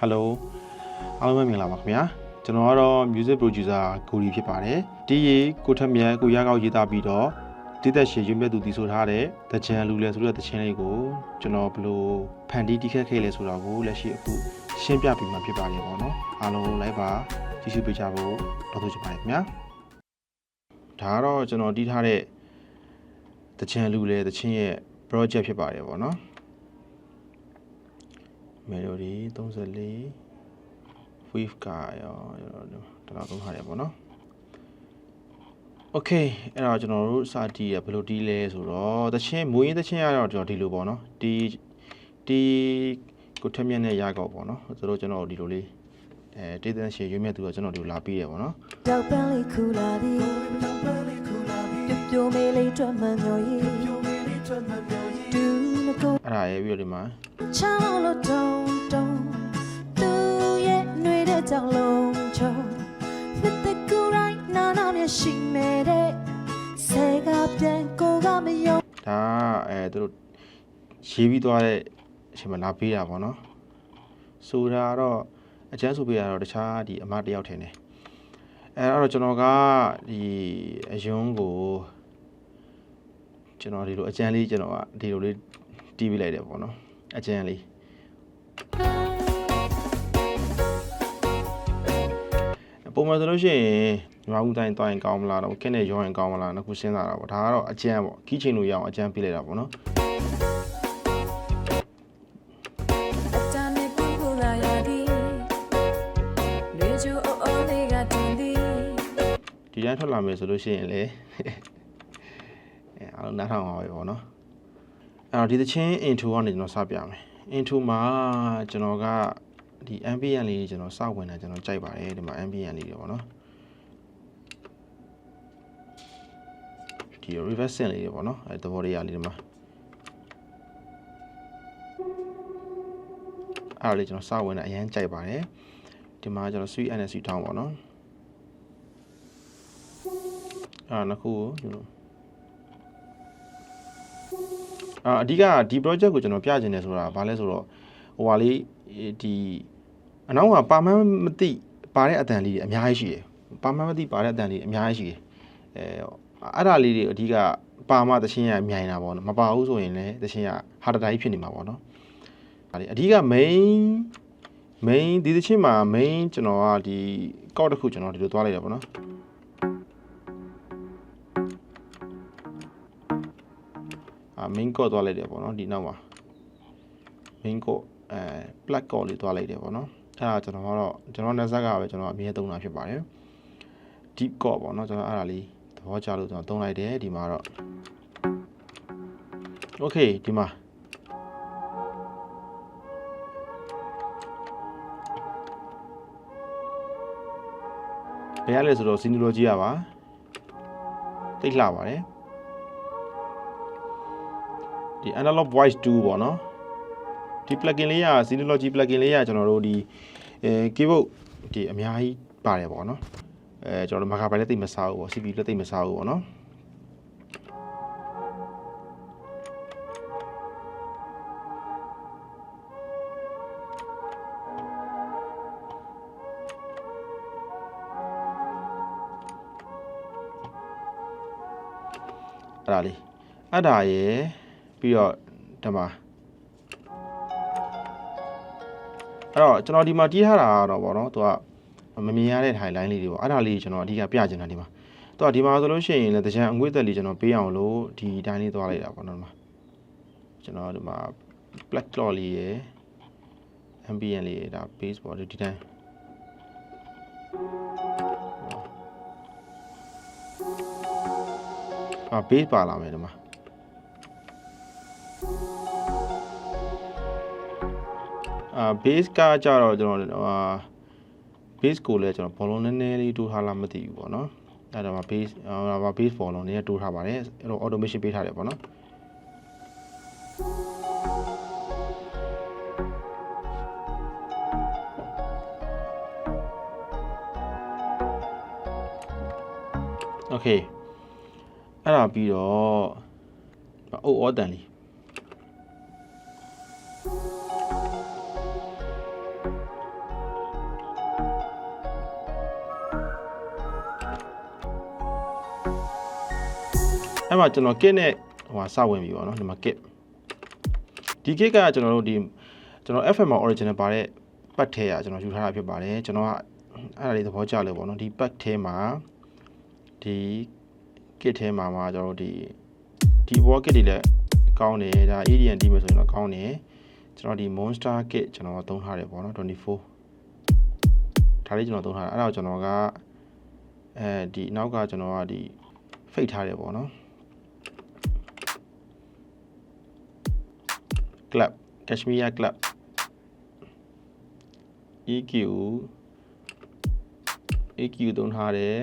Hello အားလုံးပဲမင်္ဂလာပါခင်ဗျာကျွန်တော်ကတော့ music producer ကိုရီဖြစ်ပါတယ်ဒီရေကိုထက်မြတ်ကိုရကောက်ရေးသားပြီးတော့တိသက်ရှည်ရွေးမြတ်သူတည်ဆိုထားတဲ့တကြံလူလဲဆိုတဲ့တခြင်းလေးကိုကျွန်တော်ဘယ်လိုဖန်တီးတိခတ်ခဲ့လဲဆိုတော့ကိုလက်ရှိအခုရှင်းပြပြီးမှဖြစ်ပါတယ်ပေါ့နော်အားလုံးလိုက်ပါကြည့်ရှုပေးကြဖို့တောင်းဆိုချင်ပါတယ်ခင်ဗျာဒါကတော့ကျွန်တော်တီးထားတဲ့တကြံလူလဲတခြင်းရဲ့ project ဖြစ်ပါတယ်ပေါ့နော်melody 34 wave ကရောတော်သုံးထားတယ်ပေါ့နော် okay အဲ့တော့ကျွန်တော်တို့စတီးရဘယ်လိုတီးလဲဆိုတော့တချင်းမွေးတချင်းရတော့ကျွန်တော်ဒီလိုပေါ့နော်ဒီကိုထက်မြက်နဲ့ရကောက်ပေါ့နော်ဆိုတော့ကျွန်တော်ဒီလိုလေးတေးသန်းရှည်ရွေးမြတ်သူကကျွန်တော်ဒီလိုလာပြီးရပေါ့နော်တောက်ပန်းလေးခူလာသည်ပြိုမေးလေးထွက်မှန်မျိုးကြီးအဲ့ဒါရဲ့ပြီးတော့ဒီမှာချောင်းလို့တုံတုံသူရဲ့နှွေတဲ့ကြောင်လုံးချုံနှစ်သက်ကူတိုင်းနာနာမျက်ရှိမဲ့တဲ့စေကပြန်ကိုကမယုံဒါသူတို့ရေးပြီးသွားတဲ့အချိန်မှာလာပေးတာပေါ့နော်ဆိုတာတော့အကျန်းဆိုပေးရတော့တခြားဒီအမတယောက်ထင်တယ်အဲ့တော့ကျွန်တော်ကဒီအယုံကိုကျွန်တော်ဒီလိုအကျန်းလေးကျွန်တော်ကဒီလိုလေးတီးပေးလိုက်တယ်ပေါ့နော်အကျန်းလေးပုံမှန်ဆိုလို့ရှိရင်ညီမဦးတိုင်းတွိုင်းကောင်းမလားတော့ခက်နဲ့ရောရင်ကောင်းမလားနှစ်ခုစဉ်းစားတာပေါ့ဒါကတော့အကျန်းပေါ့ခီးချိန်လို့ရအောင်အကျန်းပေးလိုက်တာပေါ့နော်ဒီတိုင်းထွက်လာမယ်ဆိုလို့ရှိရင်လေအားလုံးနားထောင်အောင်ပဲပေါ့နော်အဲ့တော့ဒီသချင်း intro ကနေကျွန်တော်စပြမယ် intro မှာကျွန်တော်ကဒီ ambient လေးကျွန်တော်စဝင်တာကျွန်တော်ကြိုက်ပါတယ်ဒီမှာ ambient လေးတွေပေါ့နော်ဒီ reverse synth လေးတွေပေါ့နော်အဲသဘောတရားလေးဒီမှာအဲ့ဒါလေးကျွန်တော်စဝင်တာအရင်ကြိုက်ပါတယ်ဒီမှာကျွန်တော် sweet and sweet down ပေါ့နော်နှစ်ခုကိုကျွန်တော်အဓိကဒီ project ကိုကျွန်တော်ပြချင်တယ်ဆိုတာဘာလဲဆိုတော့ဟိုဟာလေးဒီအနောက်ကပါမန်းမသိပါတဲ့အတန်လေးတွေအများကြီးရှိတယ်ပါမန်းမသိပါတဲ့အတန်လေးအများကြီးရှိတယ်အဲ့ဒါလေးတွေအဓိကပါမတချင်းရမြိုင်တာပေါ့နော်မပါဘူးဆိုရင်လည်းတချင်းရဟာတတိုင်းဖြစ်နေမှာပေါ့နော်အဓိက main ဒီတချင်းမှာ main ကျွန်တော်ကဒီကောက်တစ်ခုကျွန်တော်ဒီလိုသွားလိုက်တာပေါ့နော်main chord သွားလိုက်တယ်ပေါ့နော်ဒီနောက်မှာ main chord black chord လေးသွားလိုက်တယ်ပေါ့နော်အဲ့ဒါကျွန်တော်နဲ့ဇက်ကပဲကျွန်တော်အမြဲသုံးတာဖြစ်ပါတယ် deep chord ပေါ့နော်ကျွန်တော်အဲ့ဒါလေးသဘောကျလို့ကျွန်တော်သုံးလိုက်တယ်ဒီမှာတော့ okay ဒီမှာဘယ်ရလဲဆိုတော့ synology ရပါတိတ်လှပါတယ်ဒီ analog voice 2ပေါ့နော်ဒီ plugin လေးက synology plugin လေးကကျွန်တော်တို့ဒီkeyboard ဒီအများကြီးပါတယ်ပေါ့နော်ကျွန်တော်တို့ marker လည်းတိတ်မစားဘူးပေါ့ CPU လည်းတိတ်မစားဘူးပေါ့နော်အဲ့ဒါရယ်ပြီးတော့ဒီမှာအဲ့တော့ကျွန်တော်ဒီမှာတီးထားတာတော့ဗောနော်သူကမမြင်ရတဲ့ highline လေးတွေပေါ့အဲ့ဒါလေးကျွန်တော်အဓိကပြချင်တာဒီမှာသူကဒီမှာဆိုလို့ရှိရင်လည်းတကြံအငွေ့သက်လေးကျွန်တော်ပေးအောင်လို့ဒီတိုင်းလေးသွားလိုက်တာဗောနော်ဒီမှာကျွန်တော်ဒီမှာ black cloud လေးရယ် ambient လေးရယ်ဒါ bass ပေါ့ဒီတိုင်းbase ပါလာမယ်ဒီမှာbase ကကြတော့ကျွန်တော်base ကိုလည်းကျွန်တော်ဘောလုံးနည်းနည်းလေးတိုးထားလားမသိဘူးပေါ့နော်အဲ့ဒါမှ base ဘောလုံးနည်းတိုးထားပါတယ်အဲ့တော့ automation ပေးထားတယ်ပေါ့နော်โอเคအဲ့ဒါပြီးတော့အိုးအော်တန်လေး အ အဲ့မှာကျွန်တော် kit နဲ့ဟိုစဝင်ပြီပေါ့နော်ဒီမှာ kit ဒီ kit ကကျွန်တော်တို့ဒီကျွန်တော် FM မှာ original ပါတဲ့ပတ်ထဲကကျွန်တော်ယူထားတာဖြစ်ပါတယ်ကျွန်တော်ကအဲ့ဒါလေးသဘောကျလို့ပေါ့နော်ဒီပတ်ထဲမှာဒီ kit ထဲမှာကျွန်တော်တို့ဒီ wall kit တွေလည်းကောင်းတယ်ဒါ EDN ဒီမှာဆိုရင်တော့ကောင်းတယ်ကျွန်တော်ဒီ monster kit ကျွန်တော်သုံးထားတယ်ပေါ့နော်24ဒါလေးကျွန်တော်သုံးထားတာအဲ့ဒါကိုကျွန်တော်ကဒီနောက်ကကျွန်တော်ကဒီ fade ထားတယ်ပေါ့နော် club Kashmir club EQ သုံးထားတယ်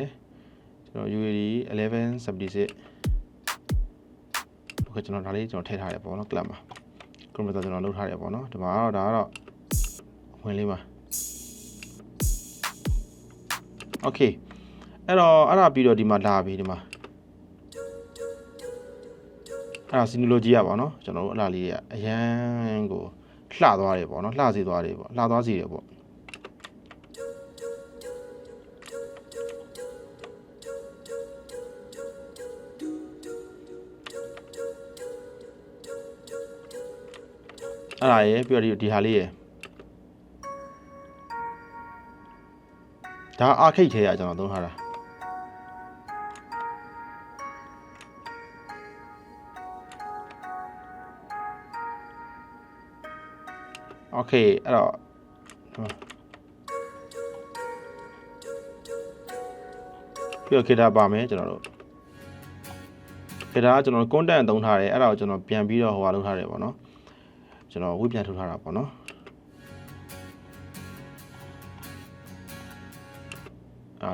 ကျွန်တော် UAD 1176ဘယ်ကျွန်တော်ဒါလေးကျွန်တော်ထည့်ထားတယ်ပေါ့နော် club မှာ computer ကျွန်တော်လုပ်ထားတယ်ပေါ့နော်ဒီမှာတော့ဒါကတော့ဝင်လေးပါ okay အဲ့ဒါပြီးတော့ဒီမှာလာပြီဒီမှာအဲ့ဒါ Synology ရပါတော့ကျွန်တော်တို့အလားလေးတွေအရန်ကိုလှသွားတယ်ပေါ့နော်လှစေသွားတယ်ပေါ့လှသွားစေတယ်ပေါ့အဲ့ဒါရေပြီးတော့ဒီဟာလေးရေဒါအာခိတ်ထဲကကျွန်တော်သုံးထားတာโอเคအဲ့တော့ပြီးတော့ခေတ္တပါမယ်ကျွန်တော်တို့ခေတ္တကကျွန်တော် content သုံးထားတယ်အဲ့ဒါကိုကျွန်တော်ပြန်ပြီးတော့ဟိုဟာလုပ်ထားတယ်ပေါ့နော်ကျွန်တော်ဝေ့ပြန်ထုတ်ထားတာပေါ့နော်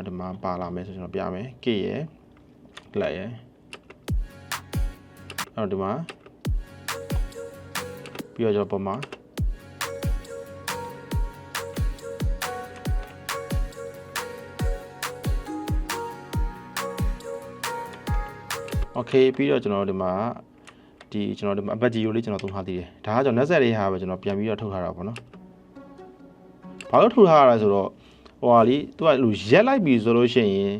ဒီမှာပါလာမယ်ဆိုကျွန်တော်ပြမယ် K ရယ် လက်ရယ်အဲ့တော့ဒီမှာပြီးတော့ကျွန်တော်ပုံမှာโอเคပြီးတော့ကျွန်တော်ဒီမှာကျွန်တော်ဒီမှာအပတ်ကြီးကိုလေးကျွန်တော်သုံးထားသေးတယ်ဒါကကျွန်တော်net set လေးဟာပဲကျွန်တော်ပြန်ပြီးတော့ထုတ်ထားတာပေါ့နော်ဘာလို့ထုတ်ထားရလဲဆိုတော့ဟိုဟာလीသူကလူရက်လိုက်ပြီဆိုလို့ရှိရင်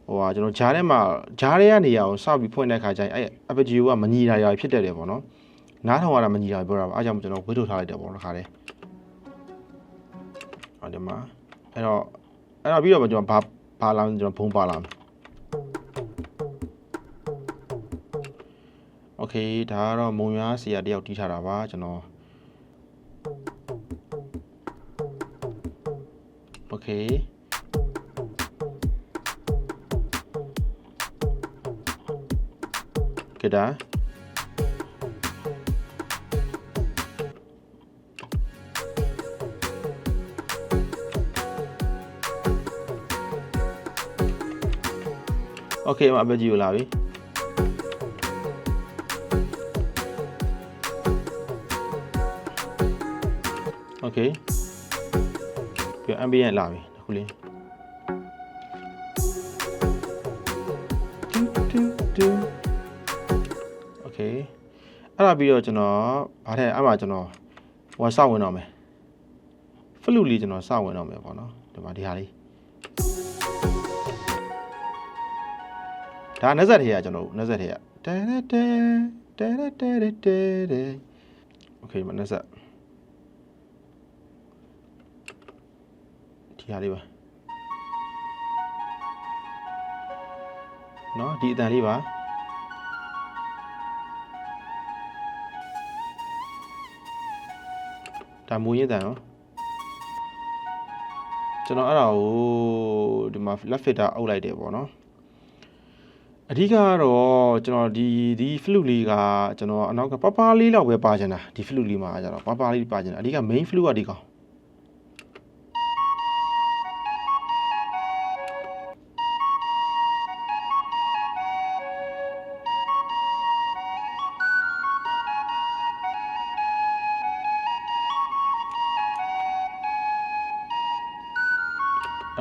ဟိုဟာကျွန်တော်ဂျားထဲမှာဂျားထဲကနေရအောင်စပြီးဖွင့်တဲ့ခါကျရင်အဲ့အပတ်ကြီးကမညီတာရဖြစ်တတ်တယ်ပေါ့နော်နားထောင်ရတာမညီတာပြောတာပါအားကြောင့်ကျွန်တော်ဝေးထုတ်ထားလိုက်တယ်ပေါ့နော်ခါလေးဒီမှာအဲ့တော့ပြီးတော့ကျွန်တော်ဘာလာကျွန်တော်ဖုံးပါလာโอเคဒါကတော့မုံရွာဆရာတယောက်တီးထားတာပါကျွန်တော်โอเคကဲဒါโอเคမှာအပကြီးကိုလာပြီโอเคပြီး ambient လာပြီအခုလေးโอเคအဲ့ဒါပြီးတော့ကျွန်တော်ဗားထဲအဲ့မှာကျွန်တော်ဟိုစဝင်တော့မယ် flute လေးကျွန်တော်စဝင်တော့မယ်ပေါ့နော်ဒီမှာဒီဟာလေးဒါ20ထဲကကျွန်တော်20ထဲကတဲโอเคမ20ဒီဟာလေးပါနော်ဒီအတန်လေးပါဒါမူရင်းတန်နော်ကျွန်တော်အဲ့ဒါကိုဒီမှာ left filter အုပ်လိုက်တယ်ပေါ့နော်အဓိကကတော့ကျွန်တော်ဒီ flute လေးကကျွန်တော်အနောက်ကပပလေးလောက်ပဲပါချင်တာဒီ flute လေးမှာကျတော့ပပလေးပါချင်တာအဓိက main flute ကဒီကောင်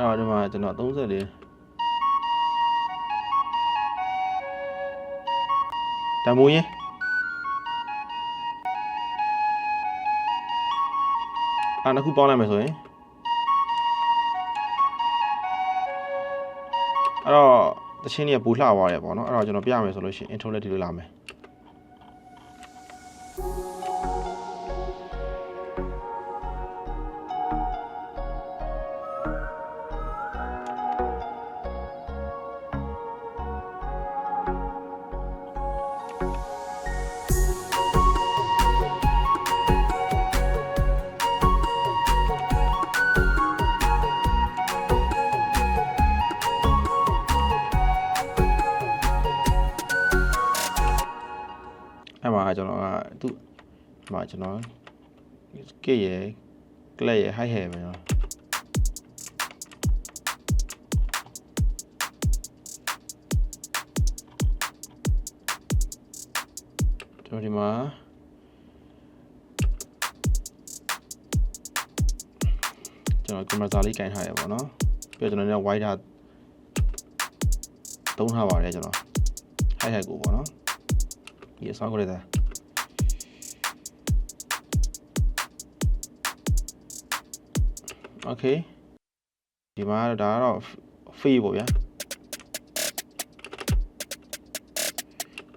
အဲ့တော့ဒီမှာကျွန်တော်34တမိုးရင်နှစ်ခုပေါင်းလိုက်မယ်ဆိုရင်အဲ့တော့ တချင်းတွေကပူလှသွားတယ်ပေါ့နော်အဲ့တော့ကျွန်တော်ပြမယ်ဆိုလို့ရှိရင် intro နဲ့ဒီလိုလာမယ်အဲ့မှာကျွန်တော်ကသူ့မှာကျွန်တော်ကဲ့ရကလက်ရ high ဟဲမယ်နော်ကျွန်တော်ဒီမှာကျွန်တော်ကင်မရာလေးကင်ထားရပါတော့ပြီးတော့ကျွန်တော်လည်း wide သုံးထားပါတယ်ကျွန်တော် high ကိုပေါ့နော်ဒီအဆောင်ကိုလည်းโอเคဒီမှာဒါကတော့ free ပေါ့ဗျာ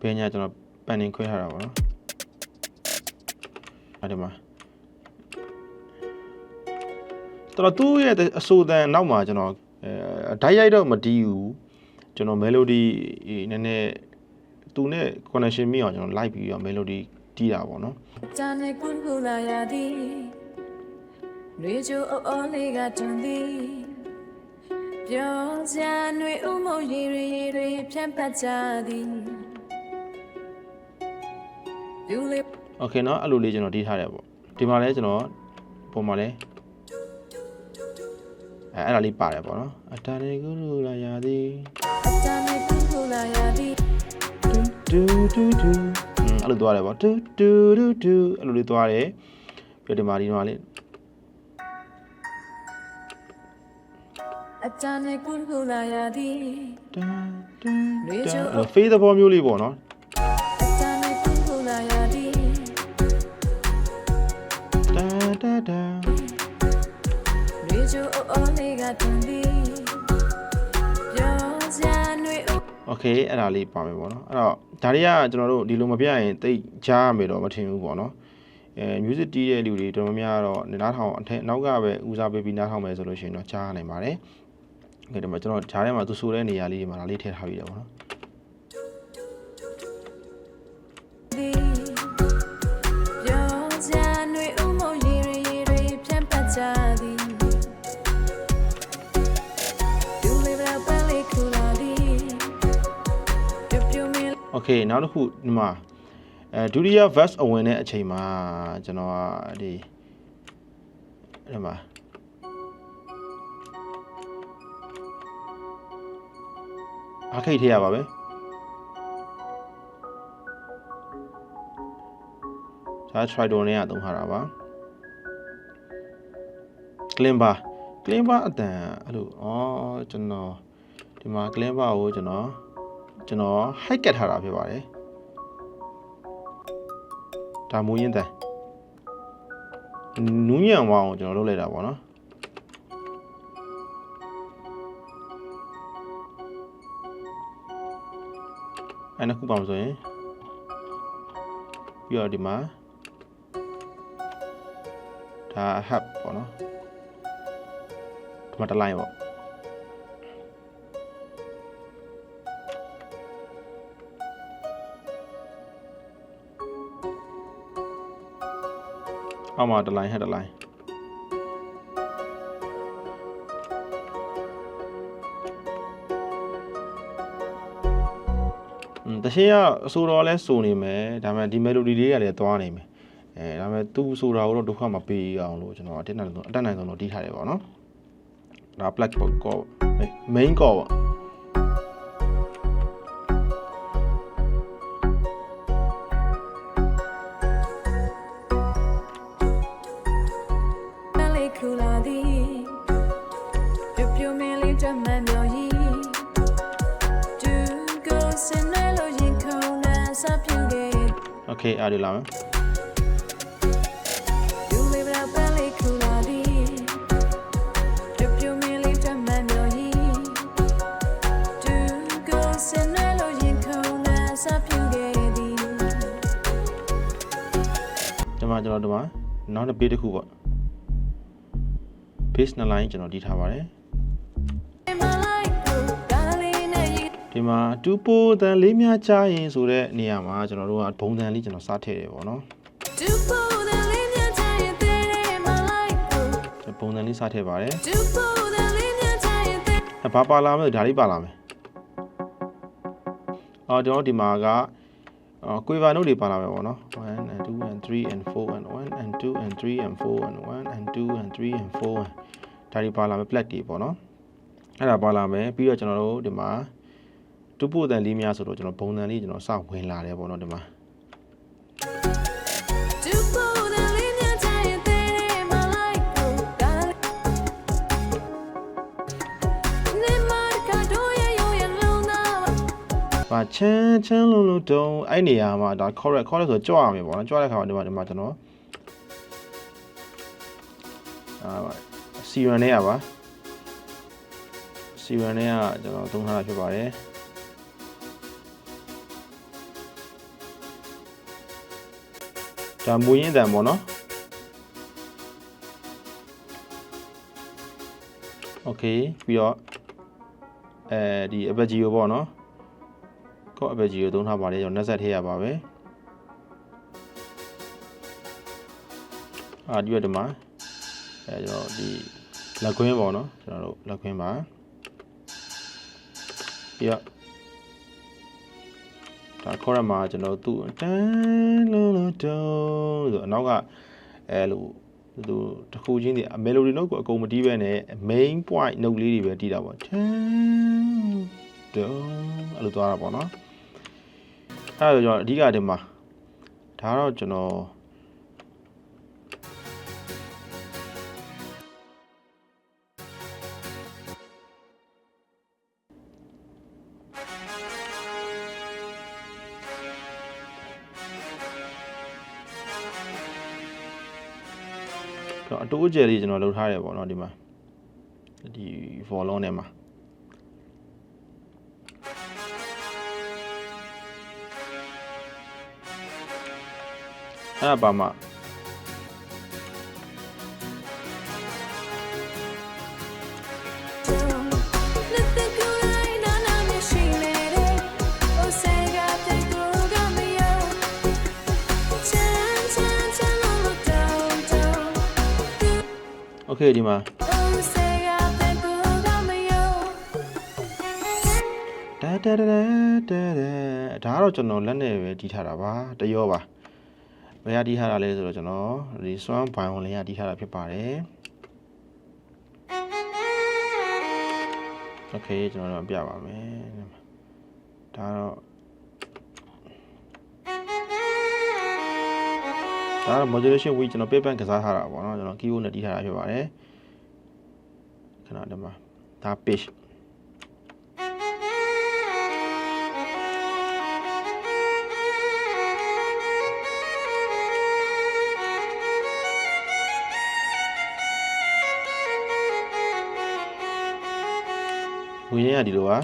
ဘယ်ညာကျွန်တော် panning ခွဲထားတာပေါ့နော်အဲ့ဒီမှာတော်သူ့ရဲ့အဆိုတန်နောက်မှာကျွန်တော်ဓာတ်ရိုက်တော့မတီးဘူးကျွန်တော် melody နည်းနည်းသူနဲ့ connection မိအောင်ကျွန်တော် like ပြီးတော့ melody တီးတာပေါ့နော်။ဂျာနေကွန်ကူလာရသည်ရေချိုအော်လေးကတွန်သည်ပြောစရာຫນွေဥမုံရီတွေဖြန့်ပတ်ကြသည်โอเคเนาะအဲ့လိုလေးကျွန်တော်တီးထားတယ်ပေါ့ဒီမှာလဲကျွန်တော်ပုံမှာလဲအဲ့ဒါလေးပါတယ်ပေါ့နော်အတားနေကူလူလာရသည်အတားနေကူလူလာရသည်တူအဲ့လိုသွားတယ်ပေါ့တူအဲ့လိုလေးသွားတယ်ပြီးဒီမှာလေးအတန်နဲ့ကုကုလာရသည်ဖေးသဘောမျိုးလေးပေါ့နော်အတန်နဲ့ကုကုလာရသည်ရေချိုအော်လေးကတွန်သည်ပြောစရာຫນွေโอเคအဲ့ဒါလေးပါမယ်ပေါ့နော်အဲ့တော့ဒါတွေကကျွန်တော်တို့ဒီလိုမပြရင်တိတ်ကြားရမယ်တော့မထင်ဘူးပေါ့နော်music တီးတဲ့လူတွေတော်တော်များတော့နားထောင်အထက်နောက်ကပဲဦးစားပေးပြီးနားထောင်မယ်ဆိုလို့ရှိရင်တော့ကြားနိုင်ပါတယ်โอเคဒီမှာကျွန်တော်ဂျားထဲမှာသူဆိုတဲ့နေရာလေးတွေမှာဒါလေးထည့်ထားပြီးတယ်ပေါ့နော်โอเคနောက်တစ်ခုဒီမှာဒုတိယ verse အဝင်တဲ့အချိန်မှာကျွန်တော်ကဒီမှာအခိတ်ထည့်ရပါပဲဒါ tridor နဲ့သုံးထားတာပါ climber အတန်အဲ့လိုကျွန်တော်ဒီမှာ climber ကိုကျွန်တော် high ကတ်ထားတာဖြစ်ပါတယ်ဒါမူရင်းတန်နူးညံ့အောင်ကျွန်တော်လုပ်လိုက်တာပေါ့နော်အဲ့နှစ်ခုပါမဆိုရင်ပြီးတော့ဒီမှာဒါ hub ပေါ့နော်ဒီမှာတစ် line ပေါ့အောက်မှာတစ် line ဟက်တစ် line တရှင်းကအဆိုတော်လဲစုံနေမယ်ဒါပေမဲ့ဒီ melody လေးကလည်းသွားနေမယ်ဒါပေမဲ့သူဆိုတာကိုတော့ဒုက္ခမပေးအောင်လို့ကျွန်တော်အတက်နိုင်ဆုံးတော့တီးထားတယ်ပေါ့နော်ဒါ black core main core ပေါ့โอเคအားရလာမယ်โ မှာကျွန်တော်ဒီမှာနောက်တစ် page တစ်ခုပေါ့ page 2 line ကျွန်တော်တည်ထားပါတယ်ဒီမှာတူပိုတန်လေးများချရင်ဆိုတဲ့နေရာမှာကျွန်တော်တို့ကဘုံတန်လေးကျွန်တော်စထည့်တယ်ပေါ့နော်တူပိုတန်လေးများချရင်ဘုံတန်လေးစထည့်ပါတယ်တူပိုတန်လေးများချရင်ဘာပါလာမလဲဒါလေးပါလာမယ်ကျွန်တော်ဒီမှာကquiver note တွေပါလာမယ်ပေါ့နော်1 and 2 and 3 and 4 and 1 and 2 and 3 and 4 and 1 and 2 and 3 and 4ဒါတွေပါလာမယ် flat တွေပေါ့နော်အဲ့ဒါပါလာမယ်ပြီးတော့ကျွန်တော်တို့ဒီမှာတူပိုတန်လေးများဆိုတော့ကျွန်တော်ဘုံတန်လေးကျွန်တော်စဝင်လာတယ်ပေါ့နော်ဒီမှာချမ်းလုံးလုံးတုံးအဲ့နေရာမှာဒါ correct ဆိုကြွရမယ်ပေါ့နော်ကြွတဲ့ခါမှာဒီမှာကျွန်တော်C1 နဲ့ရပါ C1 နဲ့ကကျွန်တော်သုံးထားတာဖြစ်ပါတယ်ဒါမူရင်းတန်ပေါ့နော် Okay ပြီးတော့ဒီ arpeggio ပေါ့နော်အပဲကြီးကိုသုံးထားပါတယ်ကျွန်တော်နှက်ဆက်ထည့်ရပါပဲဒီရဒီမှာကျွန်တော်ဒီလက်ခွင်းပေါ့နော်ကျွန်တော်တို့လက်ခွင်းပါပြီးတော့ဒါခေါ်ရမှာကျွန်တော်သူ့တန်းလုံးလုံးတုံးဆိုအနောက်ကလို့သူတခုချင်းဒီ melody note ကိုအကုန်မတီးပဲနဲ့ main point note လေးတွေပဲတီးတာပေါ့တန်းတုံးအဲ့လိုသွားတာပေါ့နော်အဲ့တော့ကျွန်တော်အဓိကဒီမှာဒါတော့ကျွန်တော်အတိုးအကျယ်လေးကျွန်တော်လုပ်ထားတယ်ပေါ့နော်ဒီမှာဒီ volume နဲ့မှာအဲ့ပါမှာโอเคဒီမှာဒါတော့ကျွန်တော်လက်နဲ့ပဲတီးထားတာပါတရောပါဘယ်ရတီးထားတာလဲဆိုတော့ကျွန်တော်ဒီ swan violin လေးရတီးထားတာဖြစ်ပါတယ်โอเคကျွန်တော်တို့ပြပါမယ်ဒါတော့ modulation width ကျွန်တော် paper ကစားထားတာပေါ့နော်ကျွန်တော် keyboard နဲ့တီးထားတာဖြစ်ပါတယ်ခဏဒီမှာဒါ pitchဝင်ရဒီလိုပါ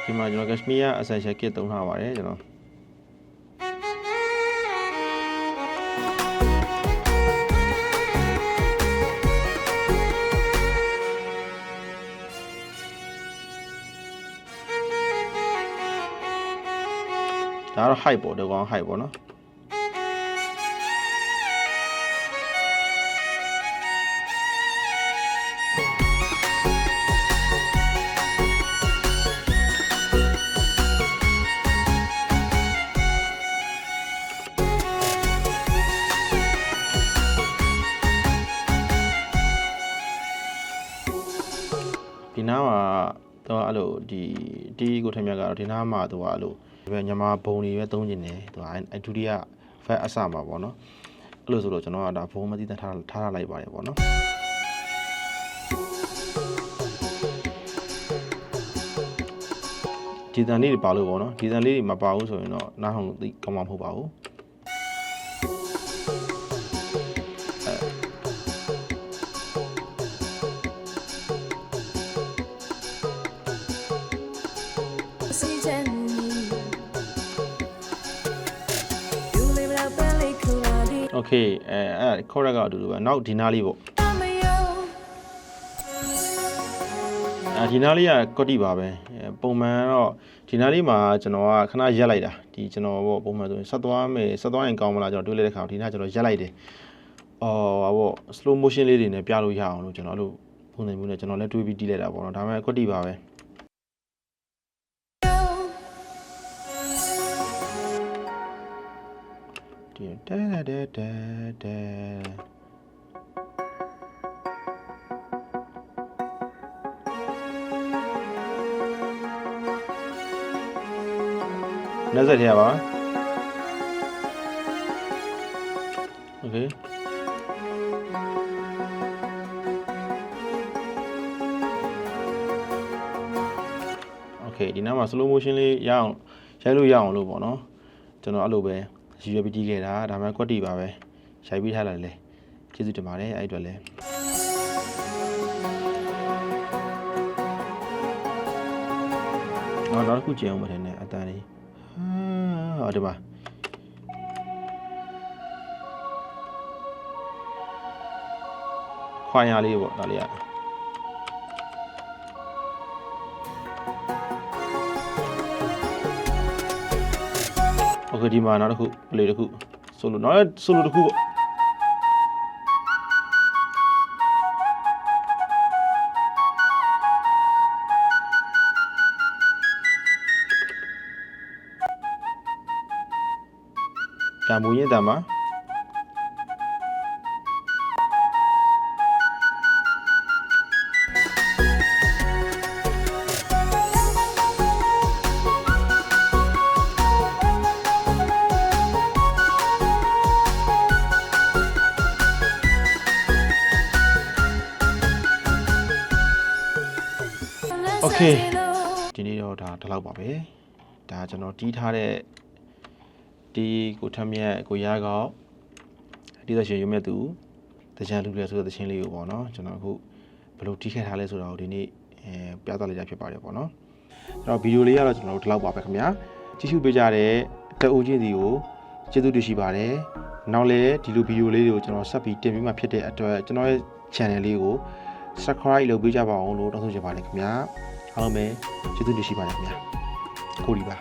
ဒီမှာကျွန်တော် Kashmir Essential Kit သုံးထားပါတယ်ကျွန်တော်ဒါတော့ height ပေါ့ဒီကောင် height ပေါ့နော်ဒီနားမှာတော့အဲ့လိုဒီကိုထင်မြတ်ကတော့ဒီနားမှာတော့အဲ့လိုပဲညမာဘုံတွေပဲသုံးနေတယ်သူကဒုတိယ fat အစမှာပေါ့နော်အဲ့လိုဆိုတော့ကျွန်တော်ကဒါဘုံမသိတဲ့ထားလိုက်ပါတယ်ပေါ့နော်ဒီတန်လေးတွေပါလို့ပေါ့နော်ဒီတန်လေးတွေမပါဘူးဆိုရင်တော့နားထောင်သိကောင်းမှာမဟုတ်ပါဘူး Okay ခေါ်ရကအတူတူပဲနောက်ဒီနားလေးပေါ့ဒီနားလေးကကွက်တီပါပဲပုံမှန်တော့ဒီနားလေးမှာကျွန်တော်ကခဏရက်လိုက်တာဒီကျွန်တော်ပေါ့ပုံမှန်ဆိုရင်ဆက်သွားရင်ကောင်းမလားကျွန်တော်တွေးလိုက်တဲ့ခါဒီနားကျွန်တော်ရက်လိုက်တယ်ဟာပေါ့ slow motion လေးတွေနဲ့ပြလို့ရအောင်လို့ကျွန်တော်အဲ့လိုပုံစံမျိုးနဲ့ကျွန်တော်လည်းတွေးပြီးတီးလိုက်တာပေါ့နော်ဒါပေမဲ့ကွက်တီပါပဲဒီတဲလက်ဆက်ထဲပါ Okay Okay ဒီနားမှာ slow motion လေးရအောင်ရိုက်လို့ရအောင်လို့ပေါ့နော်ကျွန်တော်အဲ့လိုပဲရည်ရွယ်ပြီးတီးခဲ့တာဒါမှကွက်တီပါပဲရိုက်ပြီးထားလိုက်လေကျေးဇူးတင်ပါတယ်အဲ့အတွက်လည်းနောက်တစ်ခုကြည့်အောင်မထင်နဲ့အတန်းလေးဟုတ်တယ်ပါခွာရလေးပေါ့ဒါလေးอ่ะโอเคဒီမှာနောက်တစ်ခု play တစ်ခု solo နောက် solo တစ်ခုပေါ့ဒါမူရင်းတမ်းမှာโอเคဒီနေ့တော့ဒါဒီလောက်ပါပဲဒါကျွန်တော်တီးထားတဲ့ဒီကိုထက်မြက်ကိုရကောက်ဒီသရှင်ရုံမြတ်သူတကြံလူလဲဆိုတဲ့သရှင်လေးကိုပေါ့နော်ကျွန်တော်အခုဘယ်လိုတီးခဲ့ထားလဲဆိုတာကိုဒီနေ့ပြသလိုက်ကြဖြစ်ပါတယ်ပေါ့နော်အဲ့တော့ဗီဒီယိုလေးကတော့ကျွန်တော်တို့ဒီလောက်ပါပဲခင်ဗျာကြည့်ရှုပေးကြတဲ့တအုပ်ချင်းစီကိုကျေးဇူးတင်ရှိပါတယ်နောက်လည်းဒီလိုဗီဒီယိုလေးတွေကိုကျွန်တော်ဆက်ပြီးတင်ပြမှာဖြစ်တဲ့အတွက်ကျွန်တော်ရဲ့ channel လေးကို subscribe လုပ်ပေးကြပါအောင်လို့တောင်းဆိုချင်ပါတယ်ခင်ဗျာအားလုံးပဲကျေးဇူးတင်ရှိပါတယ်ခင်ဗျာကိုဒီပါ